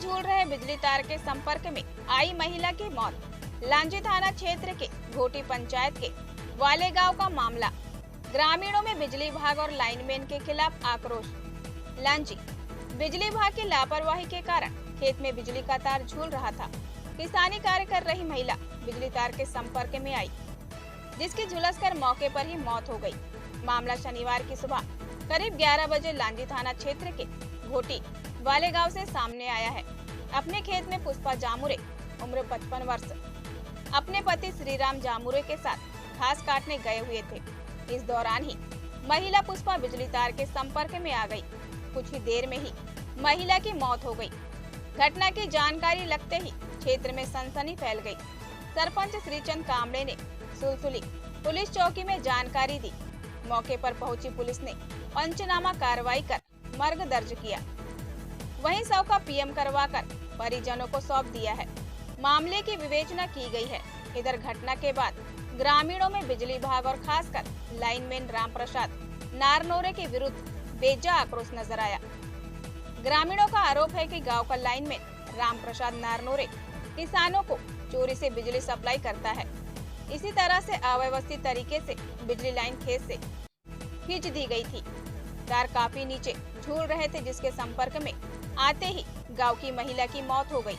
झूल रहे बिजली तार के संपर्क में आई महिला की मौत। लांजी थाना क्षेत्र के घोटी पंचायत के वाले गांव का मामला। ग्रामीणों में बिजली विभाग और लाइनमैन के खिलाफ आक्रोश। लांजी बिजली विभाग की लापरवाही के कारण खेत में बिजली का तार झूल रहा था। किसानी कार्य कर रही महिला बिजली तार के संपर्क में आई, जिसकी झुलसकर मौके पर ही मौत हो गई। मामला शनिवार की सुबह करीब 11 बजे लांजी थाना क्षेत्र के घोटी वाले गांव से सामने आया है। अपने खेत में पुष्पा जामुरे उम्र 55 वर्ष अपने पति श्रीराम जामुरे के साथ घास काटने गए हुए थे। इस दौरान ही महिला पुष्पा बिजली तार के संपर्क में आ गई। कुछ ही देर में ही महिला की मौत हो गई। घटना की जानकारी लगते ही क्षेत्र में सनसनी फैल गई। सरपंच श्रीचंद कामड़े ने सुलसुली पुलिस चौकी में जानकारी दी। मौके पर पहुंची पुलिस ने पंचनामा कार्रवाई कर मर्ग दर्ज किया। वहीं शव का पीएम करवाकर परिजनों को सौंप दिया है। मामले की विवेचना की गई है। इधर घटना के बाद ग्रामीणों में बिजली विभाग और खासकर लाइनमैन राम प्रसाद नारनौरे के विरुद्ध बेजा आक्रोश नजर आया। ग्रामीणों का आरोप है कि गांव का लाइनमैन राम प्रसाद नारनौरे किसानों को चोरी से बिजली सप्लाई करता है। इसी तरह से अव्यवस्थित तरीके से बिजली लाइन खेत से खींच दी गई थी। तार काफी नीचे झूल रहे थे, जिसके संपर्क में आते ही गांव की महिला की मौत हो गई।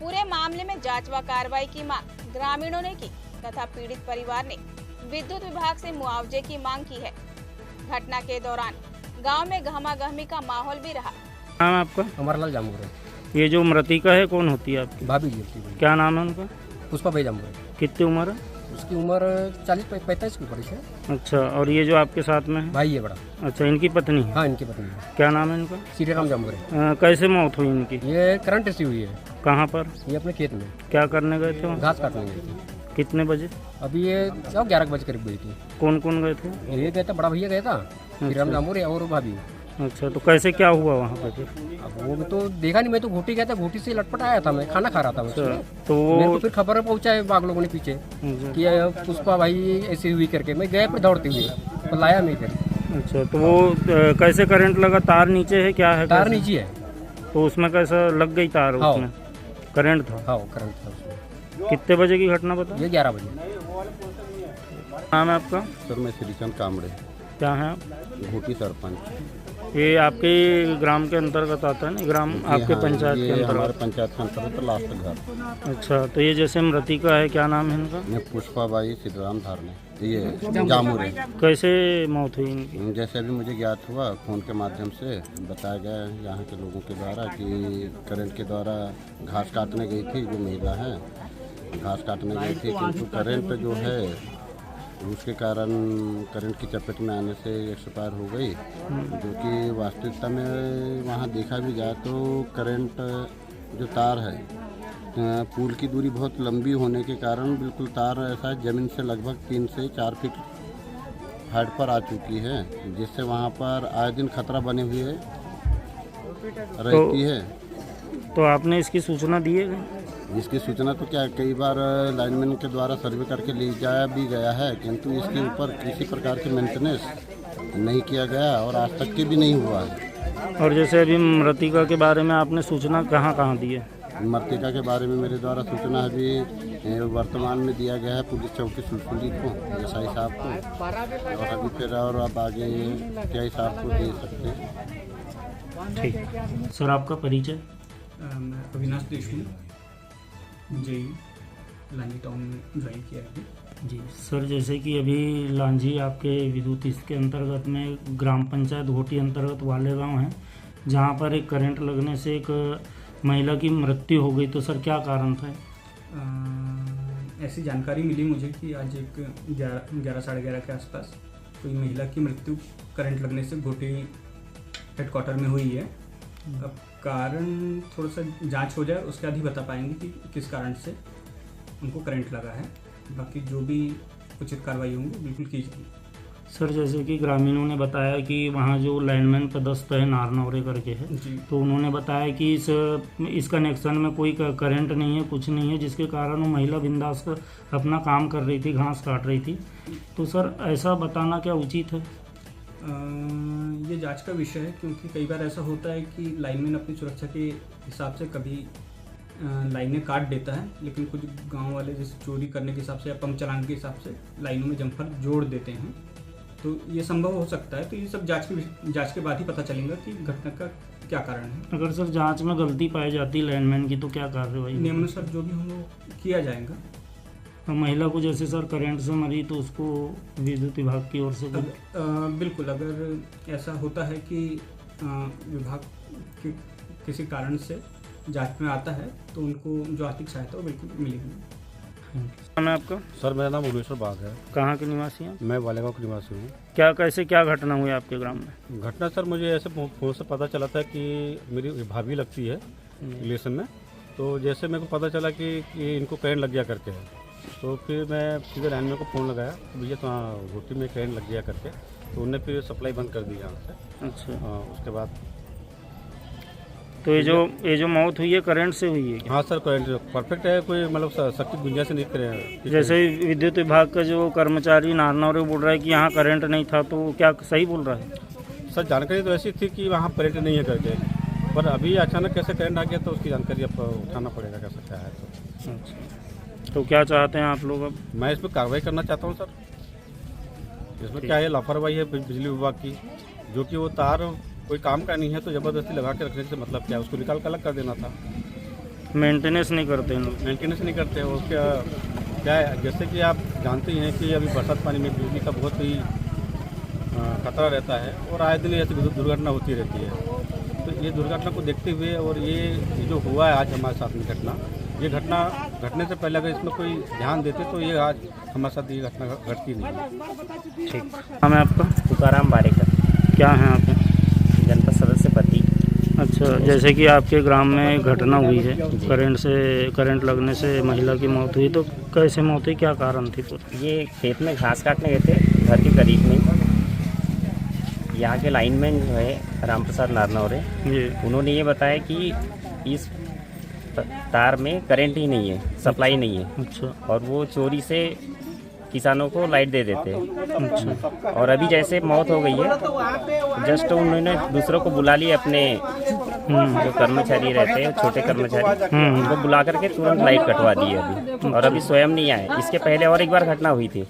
पूरे मामले में जांच व कार्रवाई की मांग ग्रामीणों ने की तथा पीड़ित परिवार ने विद्युत विभाग से मुआवजे की मांग की है। घटना के दौरान गांव में गहमा-गहमी का माहौल भी रहा। नाम आपका? अमरलाल जामुरे। ये जो मृतिका है कौन होती है आपकी? भाभी जी होती है। क्या नाम है उनका? पुष्पा भाई जामुरे। कितनी उम्र है? उसकी उम्र 40-45 की ऊपर है। अच्छा, और ये जो आपके साथ में है? भाई है बड़ा। अच्छा, इनकी पत्नी है? हाँ, इनकी पत्नी है। क्या नाम है इनका? श्रीराम जामुरे। कैसे मौत हुई इनकी? ये करंट से हुई है। कहाँ पर? ये अपने खेत में क्या करने गए थे? घास काटने गए थे। कितने बजे? अभी ये 11 बजे करीब गई थी। कौन कौन गए थे? ये गया था, बड़ा भैया गया था, श्रीराम जामुरे और भाभी। अच्छा, तो कैसे क्या हुआ वहाँ पर फिर? अब वो भी तो देखा नहीं, मैं तो घोटी गया था, घोटी से लटपट आया था, मैं खाना खा रहा था। तो मेरे को फिर खबर पहुंचा है बाग लोगों ने पीछे कि पुष्पा भाई ऐसी हुई करके, मैं गया पर दौड़ते हुए तो लाया मैं फिर। अच्छा, तो वो कैसे करंट लगा? तार नीचे है क्या है? तार नीचे है। तो उसमें कैसा लग गई तार? उसमें करंट था? हाँ, करंट था उसमें। कितने बजे की घटना बता? ये 11 बजे। नाम है आपका? सर, मैं श्रीचंद कामड़े। क्या है आप? घोटी सरपंच। ये आपके ग्राम के अंतर्गत आता है ना? ग्राम आपके पंचायत के हमारे अंतर्गत? पंचायत के अंतर्गत लास्ट घर। अच्छा, तो ये जैसे मृतिका है, क्या नाम है इनका? ये पुष्पा बाई श्रीराम धारने, ये जामुरे। कैसे मौत हुई इनकी? जैसे अभी मुझे ज्ञात हुआ, फोन के माध्यम से बताया गया यहाँ के लोगों के द्वारा कि करंट के द्वारा घास काटने गई थी जो महिला है, घास काटने गई थी, किंतु करंट जो है उसके कारण करंट की चपेट में आने से एक्सपायर हो गई। जो कि वास्तविकता में वहाँ देखा भी जाए तो करंट जो तार है, पुल की दूरी बहुत लंबी होने के कारण बिल्कुल तार ऐसा ज़मीन से लगभग 3 से 4 फीट हाइट पर आ चुकी है, जिससे वहाँ पर आए दिन खतरा बने हुए रहती है। तो आपने इसकी सूचना दी है? इसकी सूचना तो क्या कई बार लाइनमैन के द्वारा सर्वे करके ले जाया भी गया है, किंतु इसके ऊपर किसी प्रकार की मेंटेनेंस नहीं किया गया और आज तक के भी नहीं हुआ है। और जैसे अभी मृतिका के बारे में आपने सूचना कहाँ दी है? मृतिका के बारे में मेरे द्वारा सूचना अभी वर्तमान में दिया गया है पुलिस चौकी सुलसुली को, एसआई साहब को, और अभी फिर और अब आगे टीआई साहब को दे सकते हैं। ठीक सर, आपका परिचय? मैं अविनाश देशमुख, जी लांजी टाउन में ज्वाइन किया है अभी। जी सर, जैसे कि अभी लांजी आपके विद्युत इसके अंतर्गत में ग्राम पंचायत घोटी अंतर्गत वाले गांव है, जहां पर एक करंट लगने से एक महिला की मृत्यु हो गई, तो सर क्या कारण था? ऐसी जानकारी मिली मुझे कि आज एक 11 साढ़े 11 के आसपास कोई महिला की मृत्यु करंट लगने से घोटी हेडक्वार्टर में हुई है। अब कारण थोड़ा सा जांच हो जाए, उसके बाद ही बता पाएंगे कि किस कारण से उनको करंट लगा है। बाकी जो भी उचित कार्रवाई होंगी बिल्कुल की जाएगी। सर, जैसे कि ग्रामीणों ने बताया कि वहाँ जो लाइनमैन पदस्थ है नारनौरे करके है, तो उन्होंने बताया कि इस कनेक्शन में कोई करंट नहीं है, कुछ नहीं है, जिसके कारण वो महिला बिंदास अपना काम कर रही थी, घास काट रही थी। तो सर ऐसा बताना क्या उचित है? ये जांच का विषय है, क्योंकि कई बार ऐसा होता है कि लाइनमैन अपनी सुरक्षा के हिसाब से कभी लाइनें काट देता है, लेकिन कुछ गांव वाले जैसे चोरी करने के हिसाब से या पंप चलाने के हिसाब से लाइनों में जम्फर जोड़ देते हैं। तो ये संभव हो सकता है। तो ये सब जांच के बाद ही पता चलेगा कि घटना का क्या कारण है। अगर सर जांच में गलती पाई जाती लाइनमैन की तो क्या कार्रवाई? नियमानुसार जो भी हम किया जाएगा। महिला को जैसे सर करंट से मरी तो उसको विद्युत विभाग की ओर से बिल्कुल, अगर ऐसा होता है कि विभाग के किसी कारण से जांच में आता है तो उनको जो आर्थिक सहायता वो बिल्कुल मिलेगी। नाम है आपका? सर मेरा नाम भुवनेश्वर बाग है। कहाँ के निवासी हैं? मैं वालेगांव के निवासी हूँ। क्या घटना हुई आपके ग्राम में? घटना सर मुझे ऐसे फोन से पता चला था कि मेरी भाभी लगती है रिलेशन में। तो जैसे मेरे को पता चला कि इनको करंट लग गया करके है, तो फिर मैं सीधे लाइनमैन को फ़ोन लगाया तो भैया तो हाँ घोटी में करंट लग गया करके, तो उन्होंने फिर सप्लाई बंद कर दी यहाँ से। अच्छा। हाँ, उसके बाद तो ये जो मौत हुई है करंट से हुई है क्या? हाँ सर, करंट परफेक्ट है, कोई मतलब सख्त गुंजाइश नहीं करे। जैसे विद्युत विभाग का जो कर्मचारी नारनौरे बोल रहा है कि यहाँ करंट नहीं था, तो क्या सही बोल रहा है? सर जानकारी तो ऐसी थी कि वहाँ करंट नहीं है करके, पर अभी अचानक कैसे करंट आ गया तो उसकी जानकारी अब उठाना पड़ेगा कैसे क्या है। तो अच्छा, तो क्या चाहते हैं आप लोग अब? मैं इस पर कार्रवाई करना चाहता हूँ सर। इसमें क्या है, लापरवाही है बिजली विभाग की, जो कि वो तार कोई काम का नहीं है तो ज़बरदस्ती लगा के रखने से मतलब क्या है, उसको निकाल कर अलग कर देना था। मेंटेनेंस नहीं करते हैं लोग? मेंटेनेंस नहीं करते हैं। उसका क्या है, जैसे कि आप जानते ही हैं कि अभी बरसात पानी में बिजली का बहुत ही खतरा रहता है और आए दिन ऐसी दुर्घटना होती रहती है। तो ये दुर्घटना को देखते हुए और ये जो हुआ है आज हमारे साथ में घटना, ये घटना घटने से पहले अगर इसमें कोई ध्यान देते तो ये आज हमारे साथ ये घटना घटती नहीं। ठीक। नाम है आपका? तुकाराम बारेकर। क्या है आप? जनपद सदस्य पति। अच्छा, जैसे कि आपके ग्राम में घटना हुई है, करंट लगने से महिला की मौत हुई, तो कैसे मौत हुई, क्या कारण थी? ये खेत में घास काटने गए थे घर के करीब में। यहाँ के लाइनमैन जो है राम प्रसाद नारनौरे, उन्होंने ये बताया कि इस तार में करंट ही नहीं है, सप्लाई नहीं है। अच्छा। और वो चोरी से किसानों को लाइट दे देते हैं। अच्छा। और अभी जैसे मौत हो गई है, जस्ट उन्होंने दूसरों को बुला लिया, अपने जो कर्मचारी रहते हैं छोटे कर्मचारी, उनको बुला करके तुरंत लाइट कटवा दी है अभी। और अभी स्वयं नहीं आए। इसके पहले और एक बार घटना हुई थी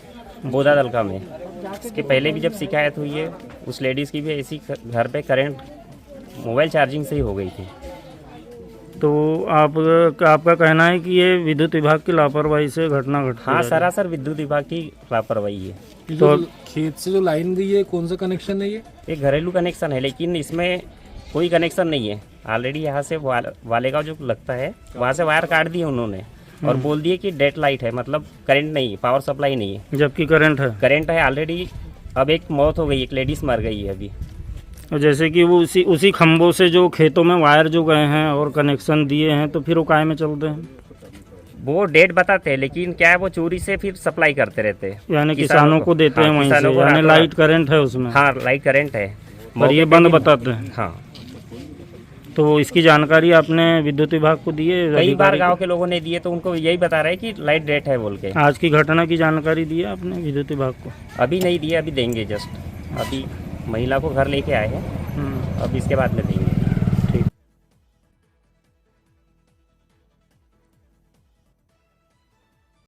बोधा दलका में। इसके पहले भी जब शिकायत हुई है, उस लेडीज़ की भी ऐसी घर पे करंट मोबाइल चार्जिंग से ही हो गई थी। तो आपका कहना है कि ये विद्युत विभाग की लापरवाही से घटना घटी? हाँ, सरासर विद्युत विभाग की लापरवाही है। तो खेत से जो लाइन गई है, कौन सा कनेक्शन है ये? एक घरेलू कनेक्शन है, लेकिन इसमें कोई कनेक्शन नहीं है। ऑलरेडी यहाँ से वालेगांव जो लगता है वहाँ से वायर काट दिए उन्होंने और बोल दिए कि डेड लाइट है, मतलब करंट नहीं, पावर सप्लाई नहीं है। जबकि करंट है ऑलरेडी। अब एक मौत हो गई, एक लेडीज मर गई है अभी। और जैसे कि वो उसी खंभों से जो खेतों में वायर जो गए हैं और कनेक्शन दिए हैं, तो फिर वो काहे में चलते हैं? वो डेट बताते हैं, लेकिन क्या है वो चोरी से फिर सप्लाई करते रहते हैं, यानी किसानों को देते हैं वहीं से, यानी लाइट करंट है उसमें? हाँ, लाइट करंट है, पर ये बंद बताते हैं। हाँ। तो इसकी जानकारी आपने विद्युत विभाग को दी है? कई बार गांव के लोगों ने दिए, तो उनको यही बता रहे हैं कि लाइट डेट है बोल के। आज की घटना की जानकारी दी है आपने विद्युत विभाग को? अभी नहीं दिए, अभी देंगे। जस्ट अभी महिला को घर लेके आए हैं, अब इसके बाद में देंगे।